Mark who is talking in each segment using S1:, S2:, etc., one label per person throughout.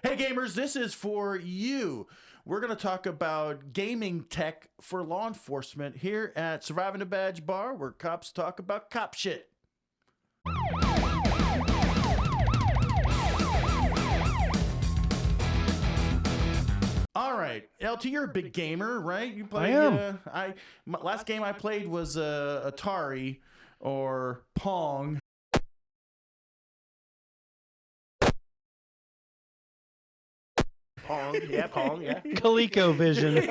S1: Hey gamers, this is for you. We're going to talk about gaming tech for law enforcement here at Surviving the Badge Bar, where cops talk about cop shit. All right, LT, you're a big gamer, right? You play.
S2: I am.
S1: My last game I played was Atari or Pong.
S3: Pong, yeah.
S2: ColecoVision.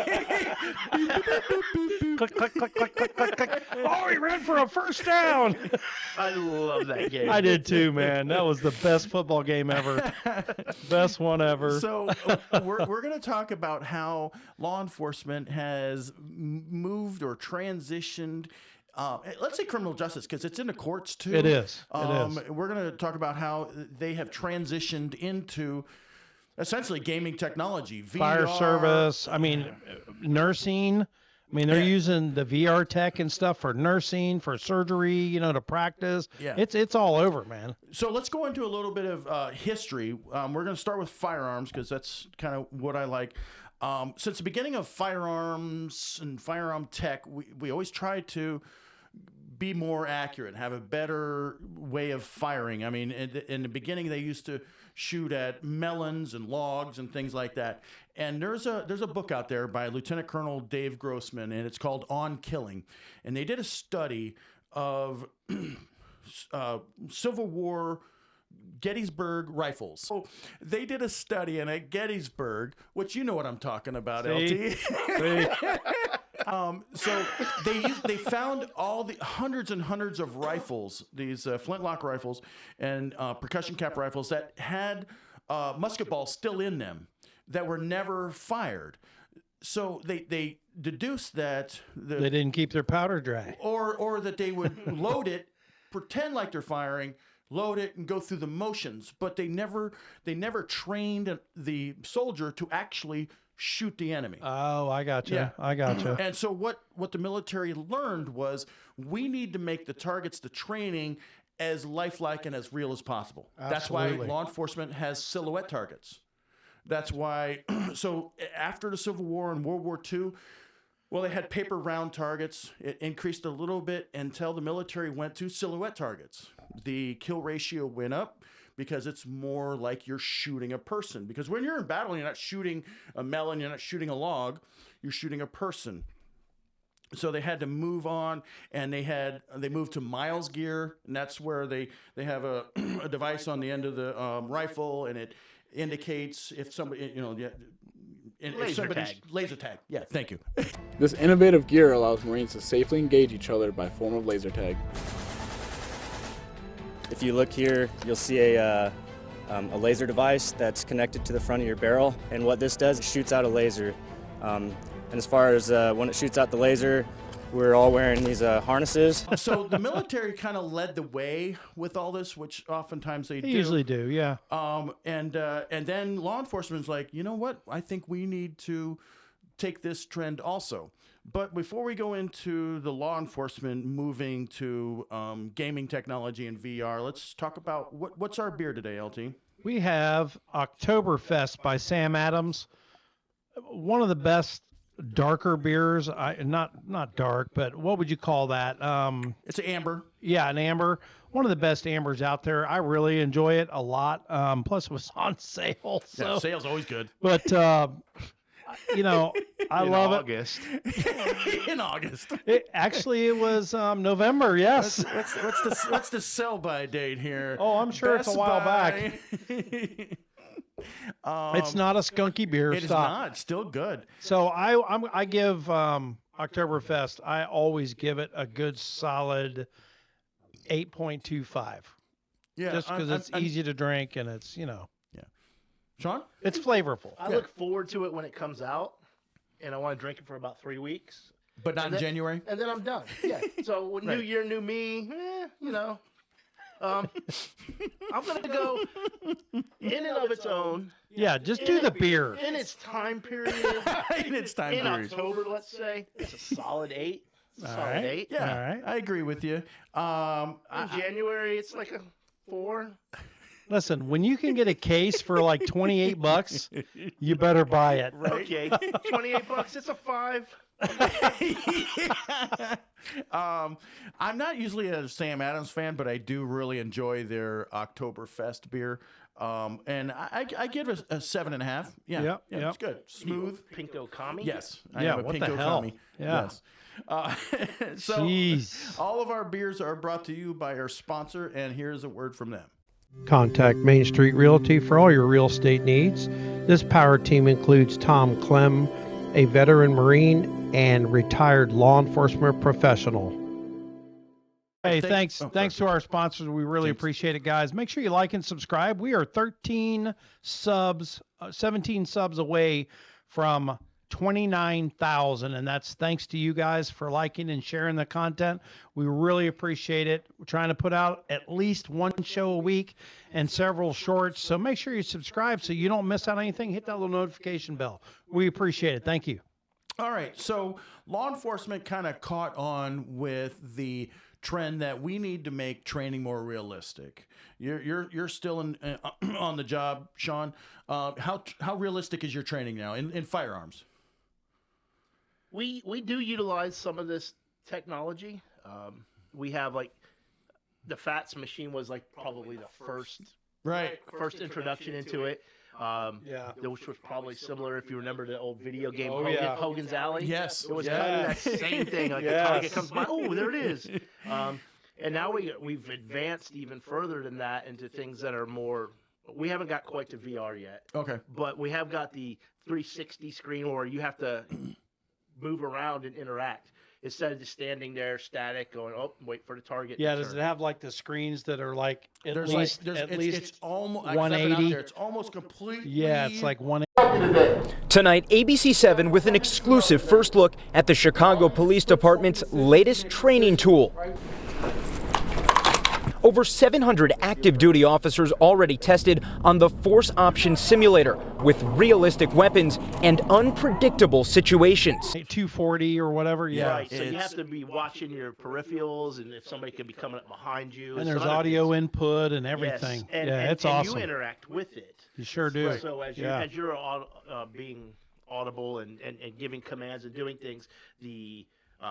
S2: Click, click, click, click, click, click, click. Oh, he ran for a first down.
S3: I love that game.
S2: I did too, man. That was the best football game ever. Best one ever.
S1: So we're going to talk about how law enforcement has moved or transitioned. Let's say criminal justice, because it's in the courts too.
S2: It is.
S1: We're going to talk about how they have transitioned into essentially gaming technology, VR.
S2: Fire service. I mean, nursing. I mean, they're using the VR tech and stuff for nursing, for surgery, to practice.
S1: Yeah.
S2: It's all over, man.
S1: So let's go into a little bit of history. We're going to start with firearms because that's kind of what I like. Since the beginning of firearms and firearm tech, we always try to be more accurate, have a better way of firing. I mean, in the beginning, they used to shoot at melons and logs and things like that. And there's a book out there by Lieutenant Colonel Dave Grossman, and it's called On Killing. And they did a study of Civil War Gettysburg rifles. So they did a study, and at Gettysburg, which you know what I'm talking about,
S2: See?
S1: LT. So they found all the hundreds and hundreds of rifles, these flintlock rifles and percussion cap rifles that had musket balls still in them that were never fired. So they deduced that
S2: They didn't keep their powder dry.
S1: or that they would load it, pretend like they're firing, load it, and go through the motions, but they never trained the soldier to actually shoot the enemy.
S2: Oh, I gotcha.
S1: Yeah.
S2: I gotcha.
S1: And so what the military learned was we need to make the targets, the training, as lifelike and as real as possible. That's why
S2: Absolutely.
S1: law enforcement has silhouette targets. That's why, so after the Civil War and World War II, well, they had paper round targets. It increased a little bit until the military went to silhouette targets. The kill ratio went up because it's more like you're shooting a person. Because when you're in battle, you're not shooting a melon, you're not shooting a log, you're shooting a person. So they had to move on, and they moved to miles gear, and that's where they have a device on the end of the rifle, and it indicates if somebody, laser tag. Yeah, thank you.
S4: This innovative gear allows Marines to safely engage each other by form of laser tag.
S5: If you look here, you'll see a laser device that's connected to the front of your barrel, and what this does, it shoots out a laser. And as far as when it shoots out the laser, we're all wearing these harnesses.
S1: So the military kind of led the way with all this, which oftentimes they do.
S2: Usually do, yeah.
S1: And then law enforcement's like, you know what? I think we need to take this trend also. But before we go into the law enforcement moving to gaming technology and VR, let's talk about what's our beer today, LT?
S2: We have Oktoberfest by Sam Adams. One of the best darker beers. Not dark, but what would you call that?
S1: It's an amber.
S2: Yeah, an amber. One of the best ambers out there. I really enjoy it a lot. Plus, it was on sale. So.
S1: Yeah, sale's always good.
S2: But I love
S3: August.
S1: In August.
S2: it. Actually, it was November. Yes.
S1: What's the sell by date here?
S2: Oh, I'm sure it's a while back. It's not a skunky beer.
S1: It is not. It's still good.
S2: So I give Oktoberfest. I always give it a good solid 8.25.
S1: Yeah,
S2: Just because it's easy to drink and it's
S1: Yeah. Sean?
S2: it's flavorful.
S3: I look forward to it when it comes out, and I want to drink it for about 3 weeks,
S1: But not in
S3: then-
S1: January?
S3: and then I'm done. Yeah. So new
S1: Right.
S3: year, new me. I'm gonna go in and of its own.
S2: Yeah, just do the beer.
S3: In its time period.
S1: In its time
S3: in
S1: period.
S3: October, let's say it's a solid 8. It's a solid
S2: right.
S3: 8.
S1: Yeah,
S2: All right.
S1: I agree with you.
S3: In January, it's like a 4.
S2: Listen, when you can get a case for like $28, you better buy it.
S3: Okay, $28. It's a 5.
S1: I'm not usually a Sam Adams fan, but I do really enjoy their Oktoberfest beer. And I give it a 7.5. Yeah,
S2: Yep,
S1: yeah,
S2: yep.
S1: it's good. Smooth.
S3: Pinko Kami.
S1: Yes, I
S2: Yeah,
S1: am a
S2: what the
S1: Pinko
S2: hell?
S1: Kami.
S2: Yeah.
S1: Yes. So
S2: Jeez.
S1: all of our beers are brought to you by our sponsor, and here's a word from them.
S6: Contact Mainstreet Realty for all your real estate needs. This power team includes Tom Clem, a veteran Marine and retired law enforcement professional.
S2: Hey,
S1: Thanks-
S2: thanks to our sponsors. We really
S1: Thanks.
S2: appreciate it, guys. Make sure you like and subscribe. We are 17 subs away from 29,000, and that's thanks to you guys for liking and sharing the content. We really appreciate it. We're trying to put out at least one show a week and several shorts, so make sure you subscribe so you don't miss out on anything. Hit that little notification bell. We appreciate it. Thank you.
S1: All right, so law enforcement kind of caught on with the trend that we need to make training more realistic. You're still on the job, Sean. How realistic is your training now in firearms?
S3: We do utilize some of this technology. We have like the FATS machine was like probably the first introduction into it. Which was probably similar if you remember the old video game Hogan's Alley.
S1: Yes.
S3: It was kind of that same thing. Like the target comes by, oh, there it is. And now we've advanced even further than that into things that are more. We haven't got quite to VR yet.
S1: Okay.
S3: But we have got the 360 screen where you have to move around and interact instead of just standing there static going, oh, wait for the target.
S2: Yeah,
S3: to
S2: does
S3: turn.
S2: it have like the screens that are like at
S1: There's
S2: least
S1: it's almost
S2: 180?
S1: It's almost completely.
S2: Yeah, it's like 180.
S7: Tonight, ABC7 with an exclusive first look at the Chicago Police Department's latest training tool. Over 700 active duty officers already tested on the Force Option Simulator with realistic weapons and unpredictable situations.
S2: 240 or whatever. Yeah.
S3: Right, so you have to be watching your peripherals and if somebody could be coming up behind you.
S2: And there's
S3: some other
S2: audio
S3: things.
S2: input and everything.
S3: Yes. And,
S2: yeah,
S3: and,
S2: it's
S3: and
S2: awesome.
S3: you interact with it.
S2: You sure do.
S3: So as you're being audible and giving commands and doing things, the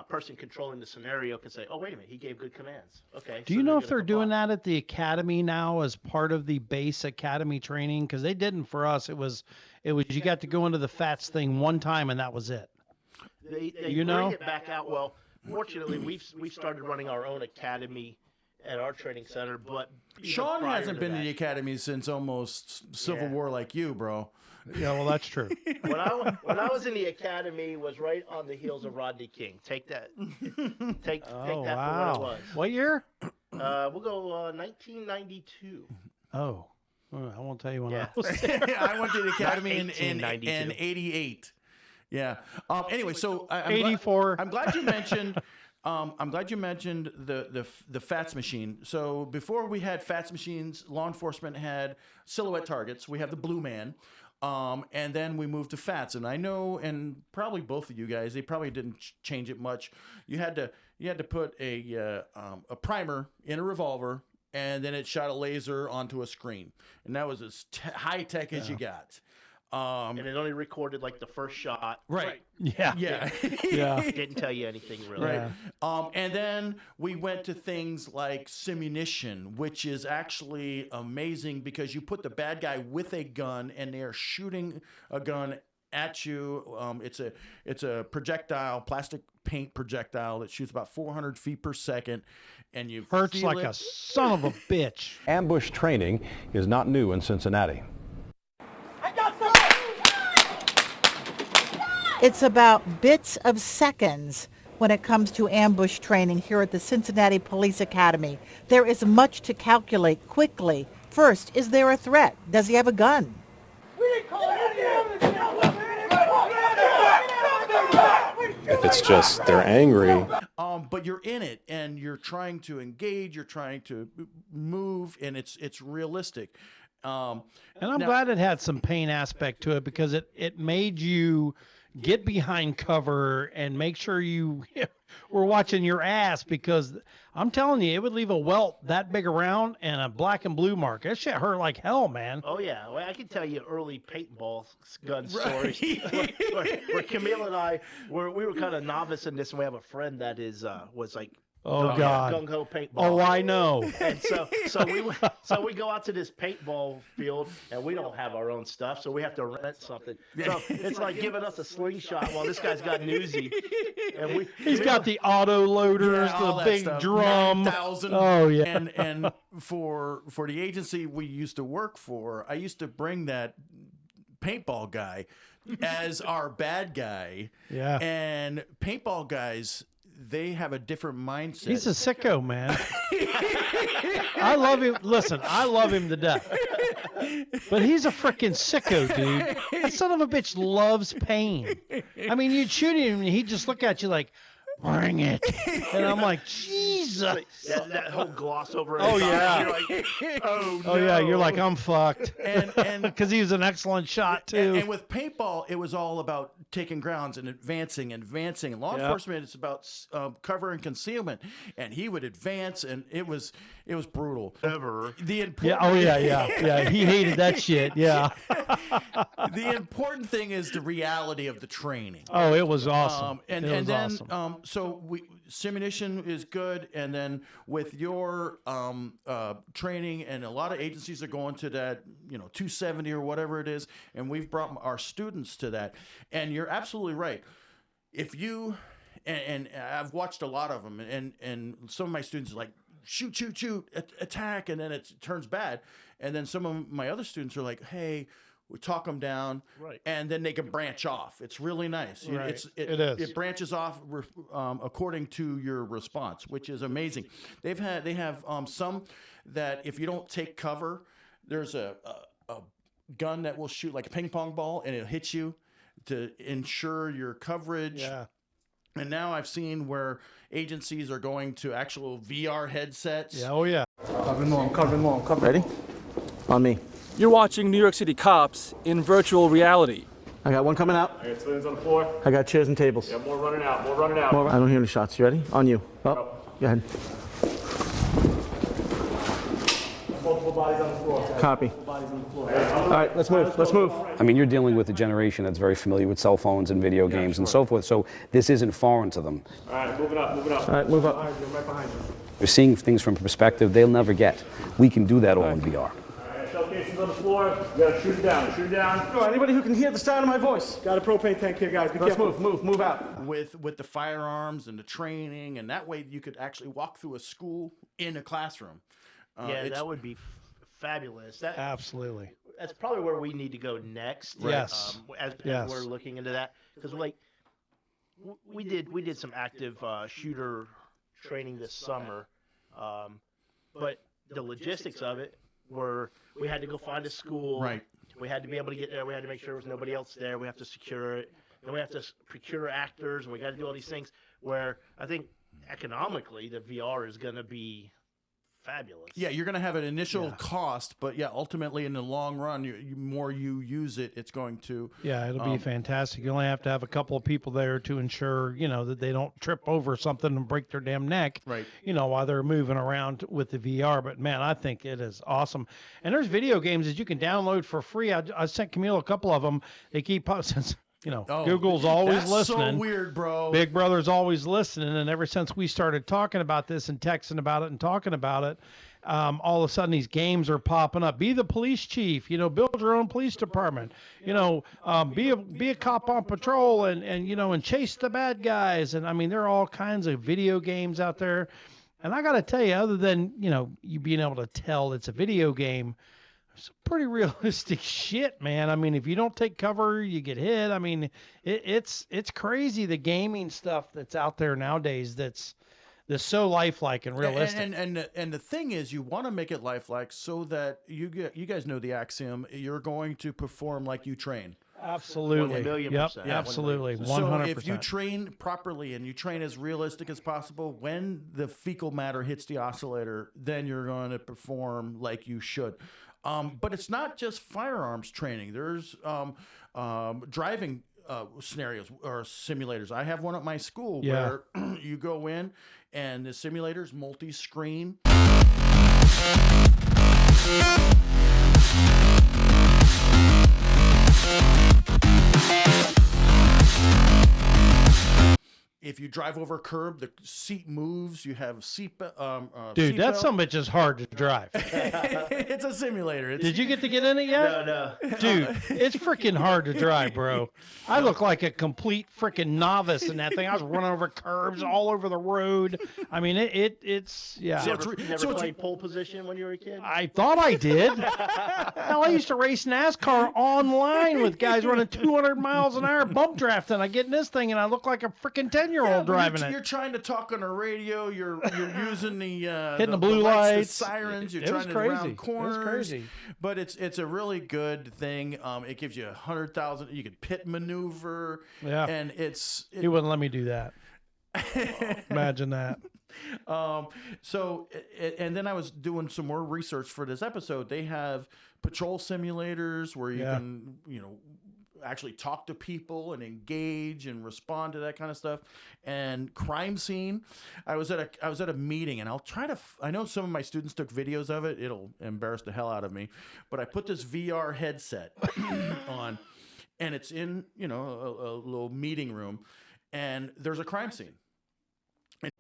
S3: person controlling the scenario can say, "Oh, wait a minute, he gave good commands." Okay.
S2: Do you know if they're doing that at the academy now as part of the base academy training? Because they didn't for us. It was you got to go into the FATS thing one time and that was it.
S3: They
S2: you know?
S3: bring it back out. Well, fortunately, we've started running our own academy at our training center, but
S1: Sean hasn't been to the academy since almost Civil War, like you, bro.
S2: Yeah, well, that's true.
S3: When I was in the academy, was right on the heels of Rodney King. Take that. Take that
S2: Oh,
S3: for
S2: wow.
S3: what it was.
S2: What year?
S3: We'll go 1992.
S2: Oh, I won't tell you when
S3: Yeah.
S2: I was there.
S1: I went to the academy in
S3: 1892.
S1: 88. Yeah. Anyway, so I'm
S2: 84.
S1: I'm glad you mentioned. I'm glad you mentioned the FATS machine. So before we had FATS machines, law enforcement had silhouette targets. We have the Blue Man. And then we moved to FATS, and I know, and probably both of you guys, they probably didn't change it much. You had to put a primer in a revolver, and then it shot a laser onto a screen, and that was as high tech as you got.
S3: And it only recorded like the first shot.
S1: Right.
S2: Yeah.
S1: Yeah.
S2: Yeah.
S3: Didn't tell you anything really.
S1: Right. And then we went to things like simunition, which is actually amazing because you put the bad guy with a gun and they are shooting a gun at you. It's a projectile, plastic paint projectile that shoots about 400 feet per second, and you
S2: Hurts
S1: feel
S2: like
S1: it.
S2: a son of a bitch.
S8: Ambush training is not new in Cincinnati.
S9: It's about bits of seconds when it comes to ambush training here at the Cincinnati Police Academy. There is much to calculate quickly. First, is there a threat? Does he have a gun?
S8: If it's just they're angry,
S1: But you're in it and you're trying to engage, you're trying to move, and it's realistic.
S2: And I'm glad it had some pain aspect to it because it made you get behind cover and make sure you were watching your ass, because I'm telling you, it would leave a welt that big around and a black and blue mark. That shit hurt like hell, man.
S3: Oh yeah, well, I can tell you early paintball gun stories where Camille and I we were kind of novice in this, and we have a friend that was like,
S2: oh God,
S3: gung ho paintball.
S2: Oh, I know.
S3: And so we go out to this paintball field, and we don't have our own stuff, so we have to rent something. So it's like giving us a slingshot while this guy's got Newsy, and
S2: he's got the auto loaders, the big drum.
S1: 9,000.
S2: Oh yeah.
S1: And for the agency we used to work for, I used to bring that paintball guy as our bad guy.
S2: Yeah.
S1: And paintball guys, they have a different mindset.
S2: He's a sicko, man. I love him. Listen, I love him to death. But he's a freaking sicko, dude. That son of a bitch loves pain. I mean, you'd shoot him and he'd just look at you like, bring it. And I'm like, Jesus.
S3: That whole gloss over.
S2: Oh, yeah.
S3: You're like, oh, no.
S2: Oh, yeah. You're like, I'm fucked.
S1: And
S2: because he was an excellent shot, too.
S1: And with paintball, it was all about taking grounds and advancing. And law enforcement, it's about cover and concealment. And he would advance, and it was brutal.
S3: Ever.
S2: Yeah. He hated that shit. Yeah.
S1: The important thing is the reality of the training.
S2: Oh, it was awesome.
S1: And then so simunition is good, and then with your training, and a lot of agencies are going to that 270 or whatever it is, and we've brought our students to that. And you're absolutely right. If you and I've watched a lot of them, and some of my students are like, shoot, attack, and then it turns bad. And then some of my other students are like, hey, we talk them down,
S3: right,
S1: and then they can branch off. It's really nice.
S2: Right.
S1: It is. It branches off according to your response, which is amazing. They have some that if you don't take cover, there's a gun that will shoot like a ping pong ball, and it'll hit you to ensure your coverage.
S2: Yeah.
S1: And now I've seen where agencies are going to actual VR headsets.
S2: Yeah. Oh yeah.
S10: Covering more.
S3: Ready? On me.
S10: You're watching New York City Cops in virtual reality.
S3: I got one coming out.
S10: I got civilians on the floor.
S3: I got chairs and tables.
S10: Yeah, more running out.
S3: I don't hear any shots. You ready? On you. Go ahead.
S10: Multiple bodies on the floor.
S3: Copy. All right, let's move.
S11: I mean, you're dealing with a generation that's very familiar with cell phones and video games and so forth, so this isn't foreign to them.
S10: All right, moving up.
S3: All right, move up.
S10: Right behind you.
S11: They're seeing things from a perspective they'll never get. We can do that all in VR.
S10: Shell casings on the floor. You gotta shoot it down.
S3: Go, anybody who can hear the sound of my voice.
S10: Got a propane tank here, guys. Be careful.
S3: Move out.
S1: With the firearms and the training, and that way you could actually walk through a school in a classroom.
S3: That would be fabulous.
S2: Absolutely.
S3: That's probably where we need to go next.
S2: Yes.
S3: As we're looking into that, because we did some active shooter training this summer, but the logistics of it were we had to go find a school.
S1: Right.
S3: We had to be able to get there. We had to make sure there was nobody else there. We have to secure it. Then we have to procure actors, and we got to do all these things. Where I think economically, the VR is going to be fabulous.
S1: Yeah, you're going to have an initial cost, but ultimately in the long run, more you use it, it's going to.
S2: Yeah, it'll be fantastic. You only have to have a couple of people there to ensure, that they don't trip over something and break their damn neck.
S1: Right.
S2: While they're moving around with the VR. But man, I think it is awesome. And there's video games that you can download for free. I sent Camille a couple of them. They keep since. Google's always
S1: that's
S2: listening.
S1: So weird, bro.
S2: Big Brother's always listening, and ever since we started talking about this and texting about it and talking about it, all of a sudden these games are popping up. Be the police chief, build your own police department. Be a cop on patrol and chase the bad guys. And I mean, there are all kinds of video games out there. And I got to tell you, other than you being able to tell it's a video game, it's pretty realistic shit, man. I mean, if you don't take cover, you get hit. I mean, it's crazy, the gaming stuff that's out there nowadays that's so lifelike and realistic.
S1: And the thing is, you want to make it lifelike so that you guys know the axiom, you're going to perform like you train.
S2: Absolutely.
S3: 1,000,000%.
S2: Absolutely. 100%.
S1: So if you train properly and you train as realistic as possible, when the fecal matter hits the oscillator, then you're going to perform like you should. But it's not just firearms training. There's driving scenarios or simulators. I have one at my school
S2: Yeah.
S1: where you go in and the simulator's multi-screen. If you drive over a curb, the seat moves. You have seat.
S2: Dude, that some bitch is hard to drive.
S1: It's a simulator.
S2: Did you get to get in it yet?
S3: No.
S2: Dude, it's freaking hard to drive, bro. I look like a complete freaking novice in that thing. I was running over curbs all over the road. I mean, it's yeah.
S3: You never played pole position when you were a kid?
S2: I thought I did. Hell, I used to race NASCAR online with guys running 200 miles an hour bump drafting. I get in this thing and I look like a freaking 10-year-old driving it.
S1: You're trying to talk on a radio. You're using the
S2: hitting the blue lights,
S1: the sirens. You're
S2: it
S1: trying
S2: was
S1: to
S2: crazy.
S1: round corners.
S2: It was crazy.
S1: But it's a really good thing. It gives you 100,000. You could pit maneuver.
S2: Yeah.
S1: And
S2: he wouldn't let me do that. Imagine that.
S1: So, and then I was doing some more research for this episode. They have patrol simulators where you can, actually talk to people and engage and respond to that kind of stuff. And crime scene. I was at a meeting, and I'll try to. I know some of my students took videos of it. It'll embarrass the hell out of me, but I put this VR headset on, and it's in a little meeting room, and there's a crime scene.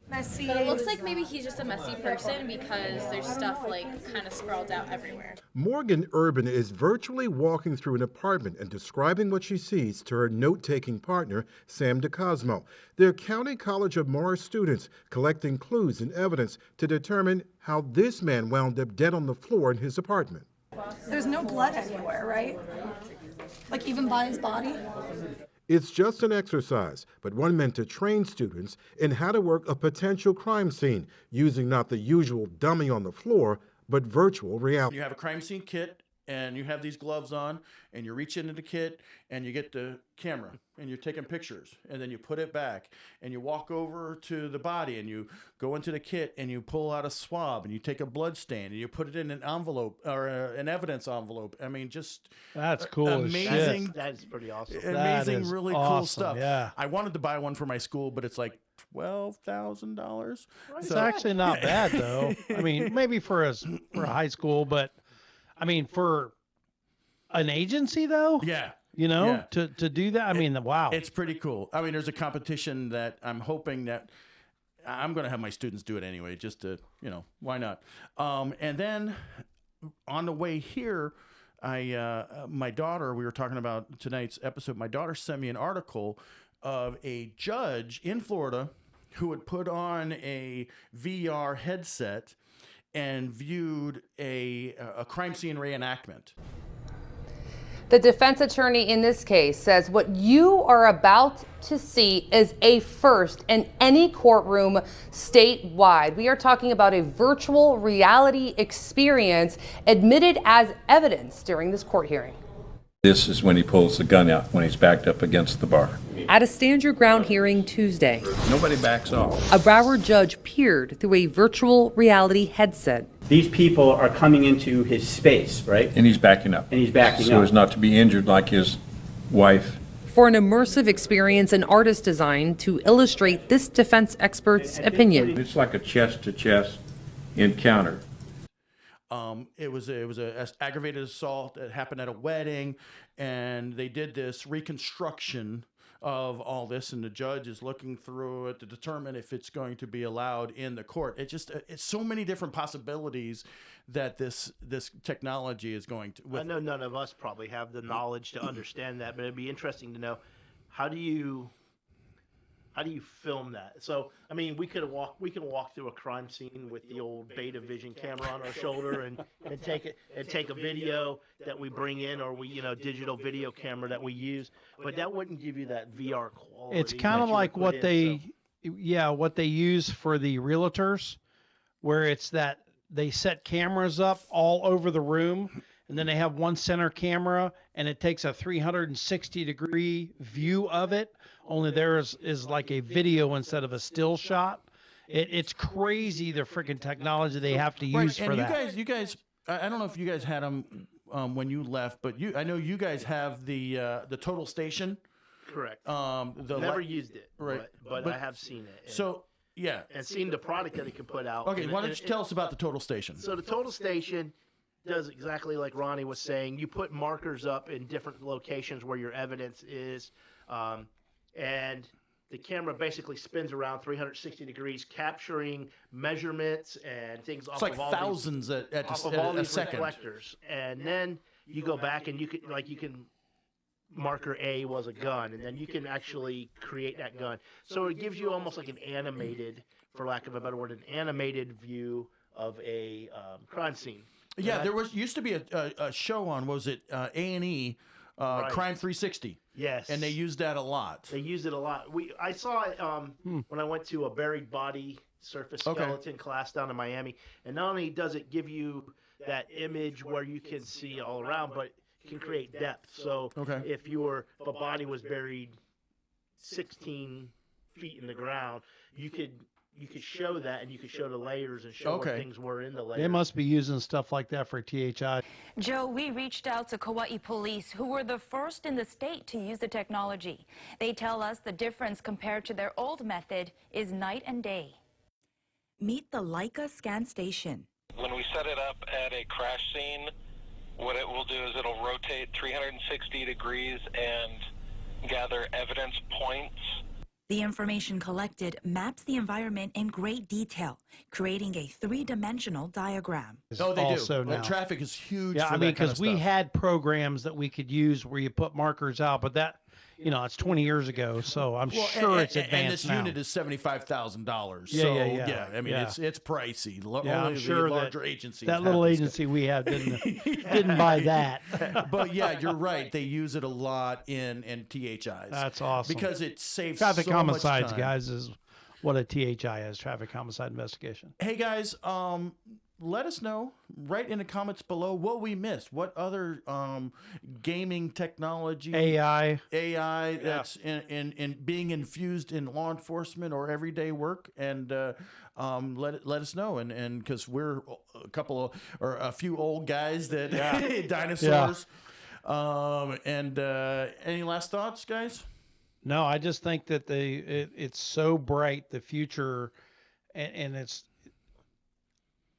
S12: Messy. But it looks like maybe he's just a messy person because there's stuff kind of sprawled out everywhere.
S13: Morgan Urban is virtually walking through an apartment and describing what she sees to her note-taking partner, Sam DeCosmo. They're County College of Morris students collecting clues and evidence to determine how this man wound up dead on the floor in his apartment.
S14: There's no blood anywhere, right? Like even by his body?
S13: It's just an exercise, but one meant to train students in how to work a potential crime scene using not the usual dummy on the floor, but virtual reality.
S1: You have a crime scene kit, and you have these gloves on, and you reach into the kit, and you get the camera, and you're taking pictures, and then you put it back, and you walk over to the body, and you go into the kit, and you pull out a swab, and you take a blood stain, and you put it in an envelope, or an evidence envelope. I mean, just
S2: that's cool.
S1: Amazing.
S3: That's pretty awesome.
S1: Amazing, really cool stuff.
S2: Yeah.
S1: I wanted to buy one for my school, but it's like $12,000.
S2: It's actually not bad though. I mean, maybe for a high school, but I mean for an agency though.
S1: Yeah.
S2: To do that. I mean, wow.
S1: It's pretty cool. I mean, there's a competition that I'm hoping that I'm going to have my students do it anyway, just to, why not? And then on the way here, my daughter, we were talking about tonight's episode, my daughter sent me an article of a judge in Florida who had put on a VR headset and viewed a crime scene reenactment.
S15: The defense attorney in this case says what you are about to see is a first in any courtroom statewide. We are talking about a virtual reality experience admitted as evidence during this court hearing.
S16: This is when he pulls the gun out, when he's backed up against the bar.
S15: At a stand your ground hearing Tuesday,
S16: Nobody backs off.
S15: a Broward judge peered through a virtual reality headset.
S17: These people are coming into his space, right?
S16: And he's backing up. So as not to be injured like his wife.
S15: For an immersive experience an artist designed to illustrate this defense expert's opinion.
S16: It's like a chest-to-chest encounter.
S1: It was a aggravated assault that happened at a wedding, and they did this reconstruction of all this, and the judge is looking through it to determine if it's going to be allowed in the court. It's so many different possibilities that this technology is going to.
S3: I know none of us probably have the knowledge to understand that, but it'd be interesting to know how do you film that? So, I mean, we can walk through a crime scene with the old Beta Vision camera on our shoulder and take a video that we bring in, or we digital video camera that we use, but that wouldn't give you that VR quality.
S2: It's kind of like what they use for the realtors, where it's that they set cameras up all over the room, and then they have one center camera, and it takes a 360-degree view of it. Only theirs is like a video instead of a still shot. It's crazy the freaking technology they have to use for that.
S1: You guys, I don't know if you guys had them when you left, but I know you guys have the total station.
S3: Correct.
S1: Never
S3: used it,
S1: right?
S3: But I have seen it.
S1: So yeah,
S3: and seen the product that it can put out.
S1: Okay, why don't you tell us about the total station?
S3: So the total station does exactly like Ronnie was saying. You put markers up in different locations where your evidence is, and the camera basically spins around 360 degrees, capturing measurements and things off of all
S1: thousands
S3: these,
S1: at
S3: all
S1: a
S3: these
S1: second.
S3: reflectors. And then you go back and you can marker A was a gun, and then you can actually create that gun. So it gives you almost like an animated, for lack of a better word, an animated view of a crime scene.
S1: Yeah, there used to be a show on, was it A&E,
S3: Right.
S1: Crime 360?
S3: Yes.
S1: And they used that a lot.
S3: They used it a lot. I saw it when I went to a buried body surface skeleton class down in Miami. And not only does it give you that image where you can see all around, but it can create depth. So if a body was buried 16 feet in the ground, you could show that, and you could show the layers and show what things were in the layers.
S2: They must be using stuff like that for THI.
S18: Joe, we reached out to Kauai police, who were the first in the state to use the technology. They tell us the difference compared to their old method is night and day. Meet the Leica scan station.
S19: When we set it up at a crash scene, what it will do is it'll rotate 360 degrees and gather evidence points.
S18: The information collected maps the environment in great detail, creating a three-dimensional diagram.
S1: Oh, they
S2: Also
S1: do.
S2: now.
S1: Traffic is huge.
S2: Yeah,
S1: for
S2: I mean,
S1: that kind of
S2: because we
S1: stuff.
S2: had programs that we could use where you put markers out, but that, it's 20 years ago, so I'm sure it's advanced
S1: and this
S2: now.
S1: unit is $75,000.
S2: Yeah,
S1: so
S2: yeah.
S1: I mean, it's pricey.
S2: Yeah,
S1: Only
S2: I'm sure
S1: the larger agencies.
S2: that
S1: have
S2: little
S1: this
S2: agency we had didn't buy that.
S1: But yeah, you're right. They use it a lot in THIs.
S2: That's awesome.
S1: Because it saves
S2: traffic
S1: so
S2: homicides,
S1: much time.
S2: guys, is what a THI is, traffic homicide investigation.
S1: Hey guys, let us know right in the comments below what we missed. What other gaming technology, AI that's in being infused in law enforcement or everyday work, and let us know. And because we're a few old guys that dinosaurs. Any last thoughts, guys?
S2: No, I just think that it's so bright, the future, and it's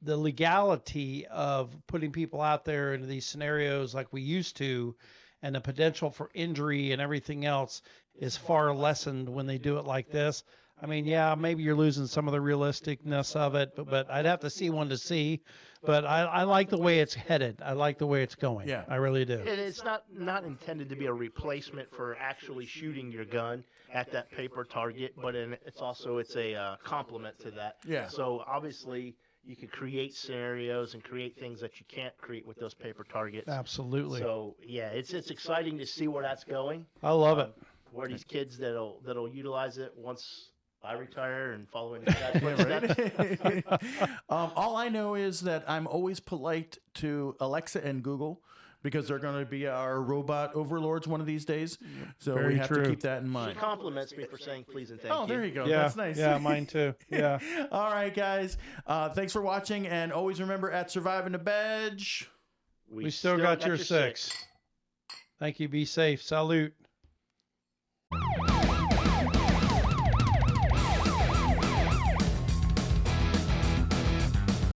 S2: the legality of putting people out there into these scenarios like we used to, and the potential for injury and everything else is far lessened when they do it like this. I mean, yeah, maybe you're losing some of the realisticness of it, but I'd have to see one to see. But I like the way it's headed. I like the way it's going. Yeah, I really do.
S3: And it's not intended to be a replacement for actually shooting your gun at that paper target, but it's a complement to that.
S1: Yeah.
S3: So obviously you can create scenarios and create things that you can't create with those paper targets.
S2: Absolutely.
S3: So yeah, it's exciting to see where that's going.
S2: I love it.
S3: Where these kids that'll utilize it once I retire and follow in that footsteps.
S1: All I know is that I'm always polite to Alexa and Google, because they're going to be our robot overlords one of these days. So
S2: Very
S1: we have
S2: true.
S1: to keep that in mind.
S3: She compliments me for saying please and thank you.
S1: Oh, there you go.
S2: Yeah,
S1: That's nice.
S2: Yeah, mine too. Yeah.
S1: All right, guys. Thanks for watching, and always remember, at Surviving the Badge,
S2: we still got your six. Thank you. Be safe. Salute.